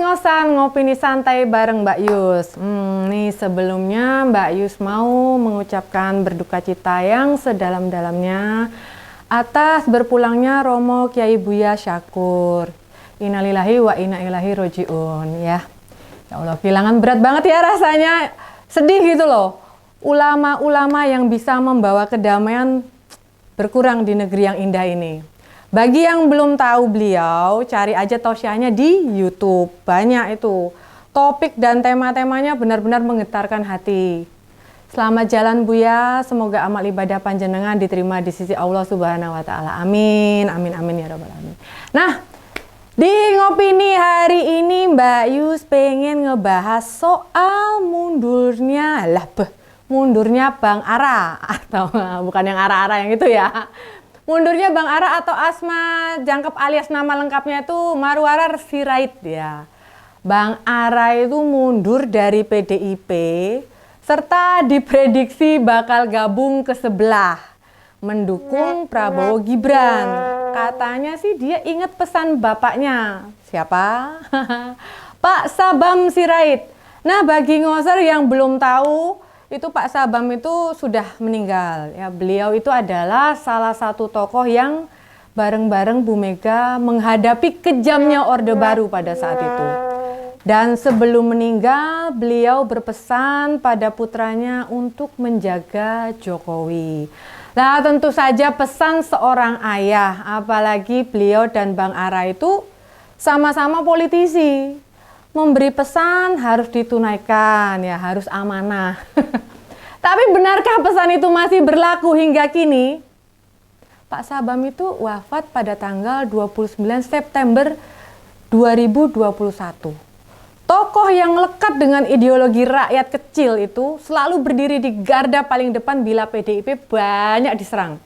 Ngopi-ngosan, ngopini santai bareng Mbak Yus. Nih sebelumnya Mbak Yus mau mengucapkan berduka cita yang sedalam-dalamnya atas berpulangnya Romo Kyai Buya Syakur. Innalillahi wa inna ilaihi rojiun ya. Ya Allah, kehilangan berat banget ya rasanya. Sedih gitu loh. Ulama-ulama yang bisa membawa kedamaian berkurang di negeri yang indah ini. Bagi yang belum tahu beliau, cari aja tausiahnya di YouTube. Banyak itu. Topik dan tema-temanya benar-benar menggetarkan hati. Selamat jalan Buya, semoga amal ibadah panjenengan diterima di sisi Allah Subhanahu wa taala. Amin. Amin amin ya rabbal alamin. Nah, di Ngopini hari ini Mbak Yus pengen ngebahas soal mundurnya Bang Ara, atau bukan yang Ara-Ara yang itu ya. Mundurnya Bang Ara atau Asma Jangkep alias nama lengkapnya itu Marwarar Sirait ya. Bang Ara itu mundur dari PDIP serta diprediksi bakal gabung ke sebelah mendukung Prabowo Gibran. Katanya sih dia ingat pesan bapaknya. Siapa? Pak Sabam Sirait. Nah, bagi ngoser yang belum tahu, itu Pak Sabam itu sudah meninggal ya. Beliau itu adalah salah satu tokoh yang bareng-bareng Bu Mega menghadapi kejamnya Orde Baru pada saat itu. Dan sebelum meninggal beliau berpesan pada putranya untuk menjaga Jokowi. Nah, tentu saja pesan seorang ayah, apalagi beliau dan Bang Ara itu sama-sama politisi. Memberi pesan harus ditunaikan ya, harus amanah. Tapi benarkah pesan itu masih berlaku hingga kini? Pak Sabam itu wafat pada tanggal 29 September 2021. Tokoh yang lekat dengan ideologi rakyat kecil itu selalu berdiri di garda paling depan bila PDIP banyak diserang.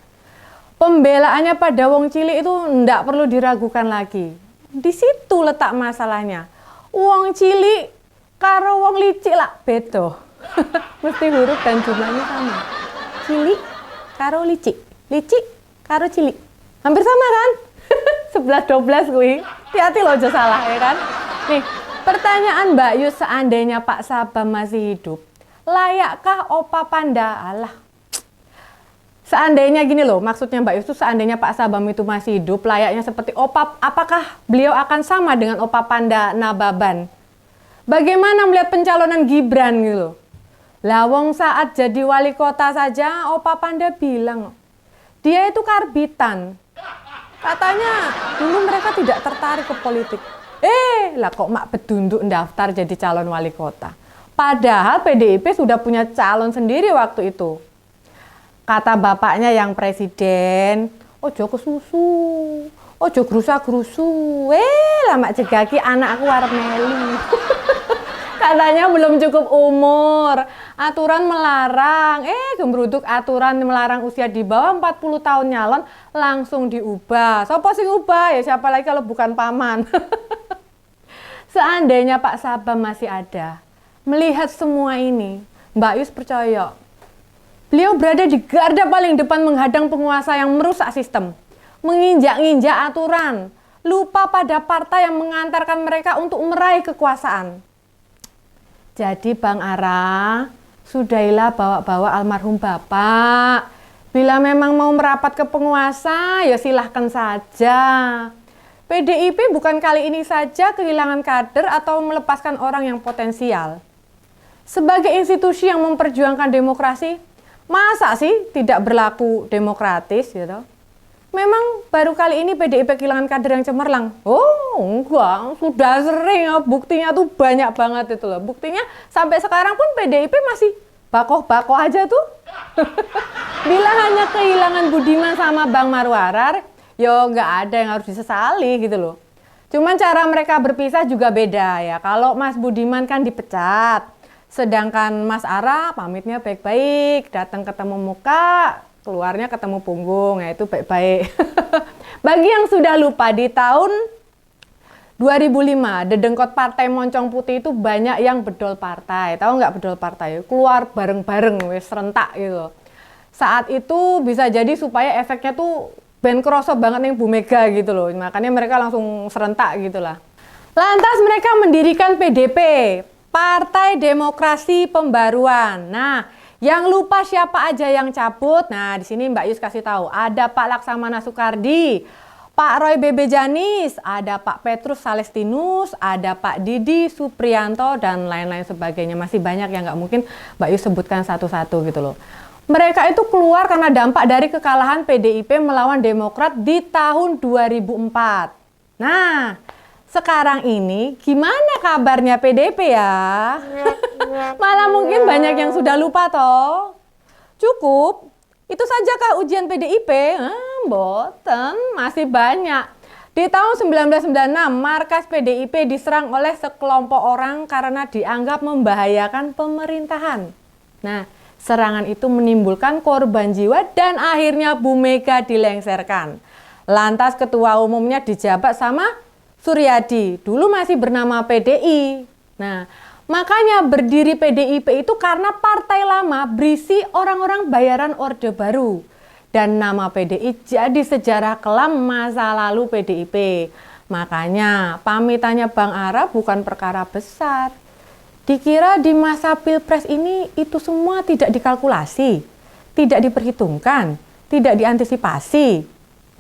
Pembelaannya pada wong cilik itu ndak perlu diragukan lagi. Di situ letak masalahnya. Wong cilik karo wong licik lah beto. Mesti huruf dan jumlahnya sama. Cilik karo licik, licik karo cilik. Hampir sama kan? 11-12 kuwi. Hati-hati loh aja salah ya kan. Nih, pertanyaan Mbak Yus, seandainya Pak Sabam masih hidup, layakkah Opa Panda? Alah. Seandainya gini loh, maksudnya Mbak Yus itu seandainya Pak Sabam itu masih hidup, layaknya seperti Opa, apakah beliau akan sama dengan Opa Panda Nababan? Bagaimana melihat pencalonan Gibran gitu loh? Lawong saat jadi wali kota saja, Opa Panda bilang, dia itu karbitan. Katanya dulu mereka tidak tertarik ke politik. Lah kok mak bedunduk daftar jadi calon wali kota. Padahal PDIP sudah punya calon sendiri waktu itu. Kata bapaknya yang presiden, ojo kesusu, ojo gerusa-gerusu, lama cegaki anakku arep melu. Katanya belum cukup umur, aturan melarang, gembruduk aturan melarang usia di bawah 40 tahun nyalon langsung diubah. Sopo sing ubah ya, siapa lagi kalau bukan paman. Seandainya Pak Sabam masih ada, melihat semua ini, Mbak Yus percaya, beliau berada di garda paling depan menghadang penguasa yang merusak sistem, menginjak-injak aturan, lupa pada partai yang mengantarkan mereka untuk meraih kekuasaan. Jadi Bang Ara, sudahlah bawa-bawa almarhum Bapak. Bila memang mau merapat ke penguasa, ya silahkan saja. PDIP bukan kali ini saja kehilangan kader atau melepaskan orang yang potensial. Sebagai institusi yang memperjuangkan demokrasi, masa sih tidak berlaku demokratis gitu? Memang baru kali ini PDIP kehilangan kader yang cemerlang. Oh enggak, sudah sering, buktinya tuh banyak banget itu loh. Buktinya sampai sekarang pun PDIP masih bakoh-bakoh aja tuh. Bila hanya kehilangan Budiman sama Bang Marwarar, yo nggak ada yang harus disesali gitu loh. Cuman cara mereka berpisah juga beda ya. Kalau Mas Budiman kan dipecat, sedangkan Mas Ara pamitnya baik-baik, datang ketemu muka, keluarnya ketemu punggung, ya itu baik-baik. Bagi yang sudah lupa, di tahun 2005, dedengkot partai Moncong Putih itu banyak yang bedol partai. Tahu nggak bedol partai? Keluar bareng-bareng, wes serentak gitu. Saat itu bisa jadi supaya efeknya tuh ben kroso banget nih Bu Mega gitu loh. Makanya mereka langsung serentak gitu lah. Lantas mereka mendirikan PDP, Partai Demokrasi Pembaruan. Nah, yang lupa siapa aja yang cabut? Nah, di sini Mbak Yus kasih tahu. Ada Pak Laksamana Soekardi, Pak Roy Bebe Janis, ada Pak Petrus Salestinus, ada Pak Didi Supriyanto, dan lain-lain sebagainya. Masih banyak yang nggak mungkin Mbak Yus sebutkan satu-satu gitu loh. Mereka itu keluar karena dampak dari kekalahan PDIP melawan Demokrat di tahun 2004. Nah, sekarang ini gimana kabarnya PDIP ya? Malah mungkin banyak yang sudah lupa toh. Cukup, itu sajakah ujian PDIP? Mboten, masih banyak. Di tahun 1996, markas PDIP diserang oleh sekelompok orang karena dianggap membahayakan pemerintahan. Nah, serangan itu menimbulkan korban jiwa dan akhirnya Bu Mega dilengsarkan. Lantas ketua umumnya dijabat sama Suryadi, dulu masih bernama PDI. Nah, makanya berdiri PDIP itu karena partai lama berisi orang-orang bayaran Orde Baru. Dan nama PDI jadi sejarah kelam masa lalu PDIP. Makanya pamitannya Bang Ara bukan perkara besar. Dikira di masa Pilpres ini itu semua tidak dikalkulasi, tidak diperhitungkan, tidak diantisipasi.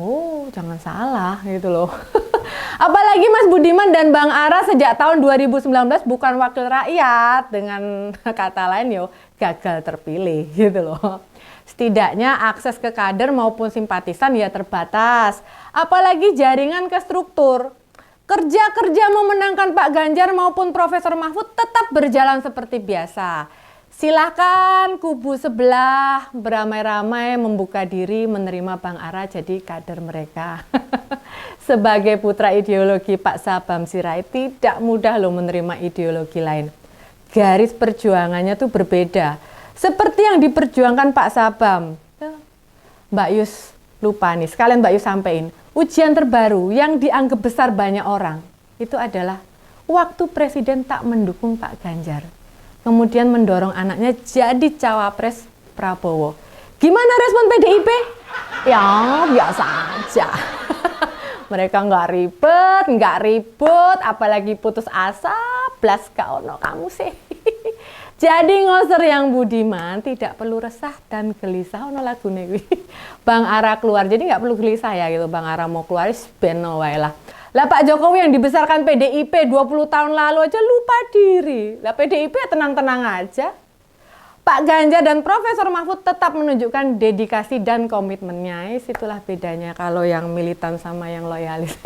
Oh, jangan salah gitu loh. Apalagi Mas Budiman dan Bang Ara sejak tahun 2019 bukan wakil rakyat, dengan kata lain yo gagal terpilih gitu loh. Setidaknya akses ke kader maupun simpatisan ya terbatas, apalagi jaringan ke struktur. Kerja-kerja memenangkan Pak Ganjar maupun Profesor Mahfud tetap berjalan seperti biasa. Silahkan kubu sebelah beramai-ramai membuka diri menerima Bang Ara jadi kader mereka. Sebagai putra ideologi Pak Sabam Sirait tidak mudah loh menerima ideologi lain. Garis perjuangannya tuh berbeda. Seperti yang diperjuangkan Pak Sabam. Mbak Yus lupa nih, sekalian Mbak Yus sampein. Ujian terbaru yang dianggap besar banyak orang itu adalah waktu Presiden tak mendukung Pak Ganjar. Kemudian mendorong anaknya jadi cawapres Prabowo. Gimana respon PDIP? Ya biasa aja. Mereka nggak ribet, apalagi putus asa, blas kaono kamu sih. Jadi ngoser yang Budiman tidak perlu resah dan gelisah ono lagune kuwi. Bang Ara keluar, jadi nggak perlu gelisah ya gitu. Bang Ara mau keluar ben wae lah. Lah Pak Jokowi yang dibesarkan PDIP 20 tahun lalu aja lupa diri. Lah PDIP tenang-tenang aja. Pak Ganjar dan Profesor Mahfud tetap menunjukkan dedikasi dan komitmennya. Itulah bedanya kalau yang militan sama yang loyalis.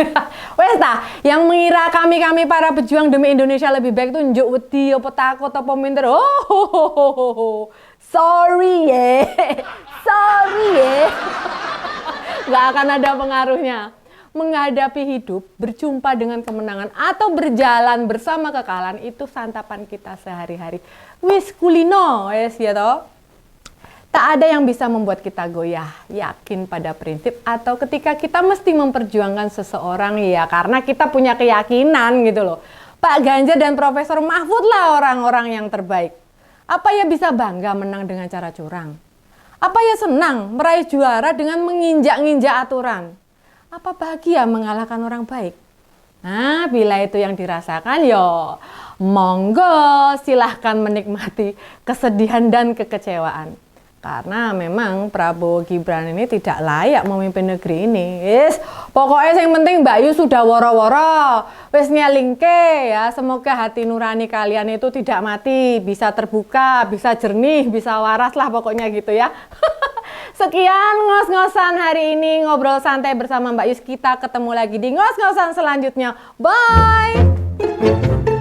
Wes ta, yang mengira kami para pejuang demi Indonesia lebih baik tuh njuk wedi apa takut apa minder. Sorry ya. Sorry ya. Gak akan ada pengaruhnya. Menghadapi hidup, berjumpa dengan kemenangan atau berjalan bersama kekalahan itu santapan kita sehari-hari. Wis kulino, wes ya toh. Tak ada yang bisa membuat kita goyah, yakin pada prinsip atau ketika kita mesti memperjuangkan seseorang ya karena kita punya keyakinan gitu loh. Pak Ganjar dan Profesor Mahfud lah orang-orang yang terbaik. Apa ya bisa bangga menang dengan cara curang? Apa ya senang meraih juara dengan menginjak-injak aturan? Apa bahagia mengalahkan orang baik? Nah, bila itu yang dirasakan, yo monggo silahkan menikmati kesedihan dan kekecewaan. Karena memang Prabowo Gibran ini tidak layak memimpin negeri ini. Yes, pokoknya yang penting Mbak Yu sudah woro-woro. Wes nyelingke ya, semoga hati nurani kalian itu tidak mati, bisa terbuka, bisa jernih, bisa waras lah pokoknya gitu ya. Sekian ngos-ngosan hari ini, ngobrol santai bersama Mbak Yus. Kita ketemu lagi di ngos-ngosan selanjutnya. Bye!